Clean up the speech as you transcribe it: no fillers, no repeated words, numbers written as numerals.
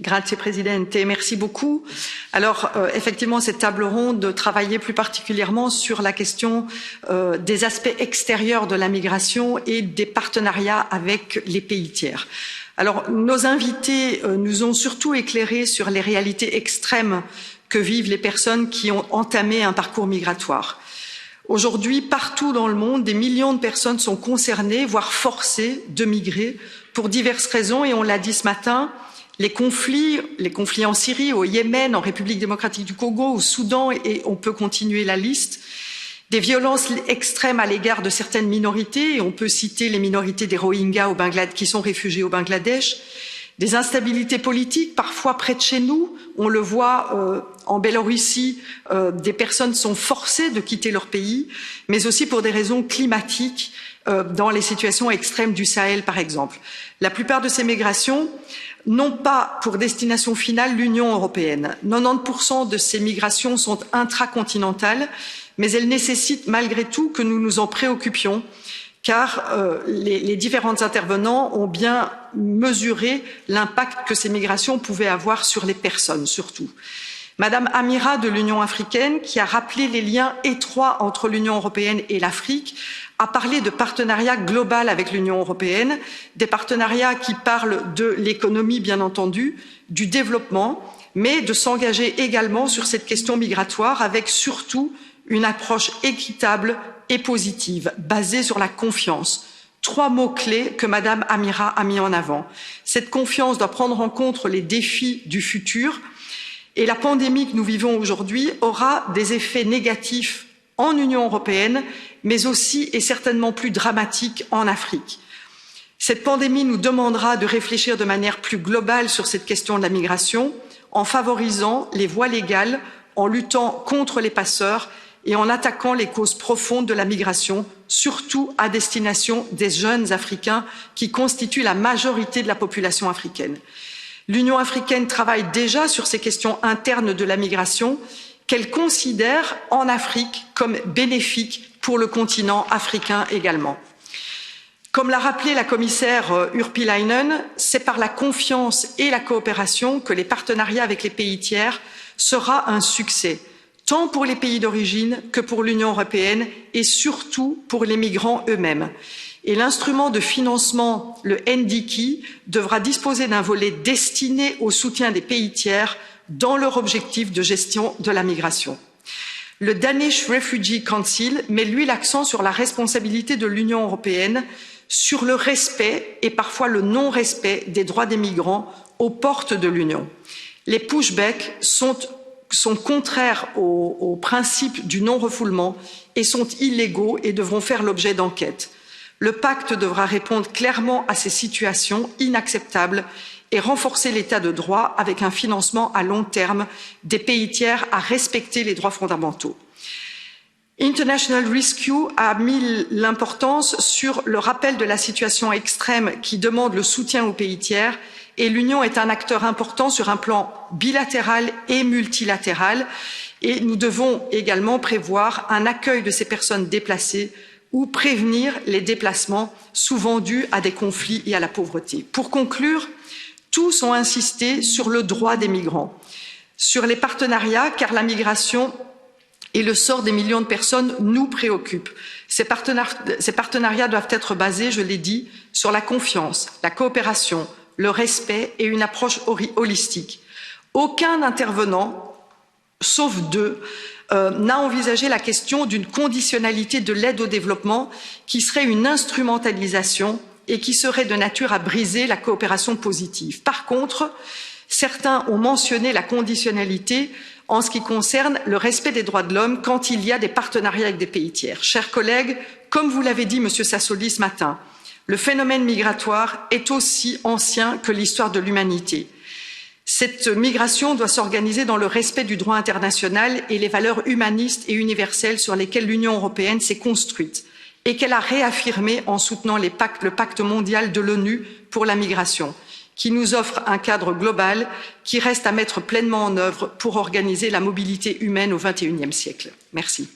Grazie Presidente, merci beaucoup. Alors effectivement, cette table ronde travaillait plus particulièrement sur la question des aspects extérieurs de la migration et des partenariats avec les pays tiers. Alors nos invités nous ont surtout éclairés sur les réalités extrêmes que vivent les personnes qui ont entamé un parcours migratoire. Aujourd'hui, partout dans le monde, des millions de personnes sont concernées, voire forcées de migrer pour diverses raisons et on l'a dit ce matin, les conflits en Syrie, au Yémen, en République démocratique du Congo, au Soudan et on peut continuer la liste, des violences extrêmes à l'égard de certaines minorités et on peut citer les minorités des Rohingyas qui sont réfugiés au Bangladesh, des instabilités politiques parfois près de chez nous, on le voit en Biélorussie, des personnes sont forcées de quitter leur pays, mais aussi pour des raisons climatiques dans les situations extrêmes du Sahel par exemple. La plupart de ces migrations n'ont pas pour destination finale l'Union européenne. 90% de ces migrations sont intracontinentales, mais elles nécessitent malgré tout que nous nous en préoccupions, car les différents intervenants ont bien mesuré l'impact que ces migrations pouvaient avoir sur les personnes surtout. Madame Amira de l'Union africaine, qui a rappelé les liens étroits entre l'Union européenne et l'Afrique, a parlé de partenariat global avec l'Union européenne, des partenariats qui parlent de l'économie bien entendu, du développement, mais de s'engager également sur cette question migratoire avec surtout une approche équitable et positive, basée sur la confiance. 3 mots-clés que Madame Amira a mis en avant. Cette confiance doit prendre en compte les défis du futur et la pandémie que nous vivons aujourd'hui aura des effets négatifs en Union européenne, mais aussi et certainement plus dramatiques en Afrique. Cette pandémie nous demandera de réfléchir de manière plus globale sur cette question de la migration, en favorisant les voies légales, en luttant contre les passeurs et en attaquant les causes profondes de la migration, surtout à destination des jeunes Africains qui constituent la majorité de la population africaine. L'Union africaine travaille déjà sur ces questions internes de la migration qu'elle considère en Afrique comme bénéfiques pour le continent africain également. Comme l'a rappelé la commissaire Urpilainen, c'est par la confiance et la coopération que les partenariats avec les pays tiers sera un succès, tant pour les pays d'origine que pour l'Union européenne et surtout pour les migrants eux-mêmes. Et l'instrument de financement, le NDICI, devra disposer d'un volet destiné au soutien des pays tiers dans leur objectif de gestion de la migration. Le Danish Refugee Council met lui l'accent sur la responsabilité de l'Union européenne, sur le respect et parfois le non-respect des droits des migrants aux portes de l'Union. Les pushbacks sont contraires au principe du non-refoulement et sont illégaux et devront faire l'objet d'enquêtes. Le pacte devra répondre clairement à ces situations inacceptables et renforcer l'état de droit avec un financement à long terme des pays tiers à respecter les droits fondamentaux. International Rescue a mis l'importance sur le rappel de la situation extrême qui demande le soutien aux pays tiers et l'Union est un acteur important sur un plan bilatéral et multilatéral et nous devons également prévoir un accueil de ces personnes déplacées ou prévenir les déplacements souvent dus à des conflits et à la pauvreté. Pour conclure, tous ont insisté sur le droit des migrants, sur les partenariats, car la migration et le sort des millions de personnes nous préoccupent. Ces partenariats doivent être basés, je l'ai dit, sur la confiance, la coopération, le respect et une approche holistique. Aucun intervenant, sauf 2, n'a envisagé la question d'une conditionnalité de l'aide au développement qui serait une instrumentalisation et qui serait de nature à briser la coopération positive. Par contre, certains ont mentionné la conditionnalité en ce qui concerne le respect des droits de l'homme quand il y a des partenariats avec des pays tiers. Chers collègues, comme vous l'avez dit, Monsieur Sassoli, ce matin, le phénomène migratoire est aussi ancien que l'histoire de l'humanité. Cette migration doit s'organiser dans le respect du droit international et les valeurs humanistes et universelles sur lesquelles l'Union européenne s'est construite et qu'elle a réaffirmé en soutenant le pacte mondial de l'ONU pour la migration, qui nous offre un cadre global qui reste à mettre pleinement en œuvre pour organiser la mobilité humaine au XXIe siècle. Merci.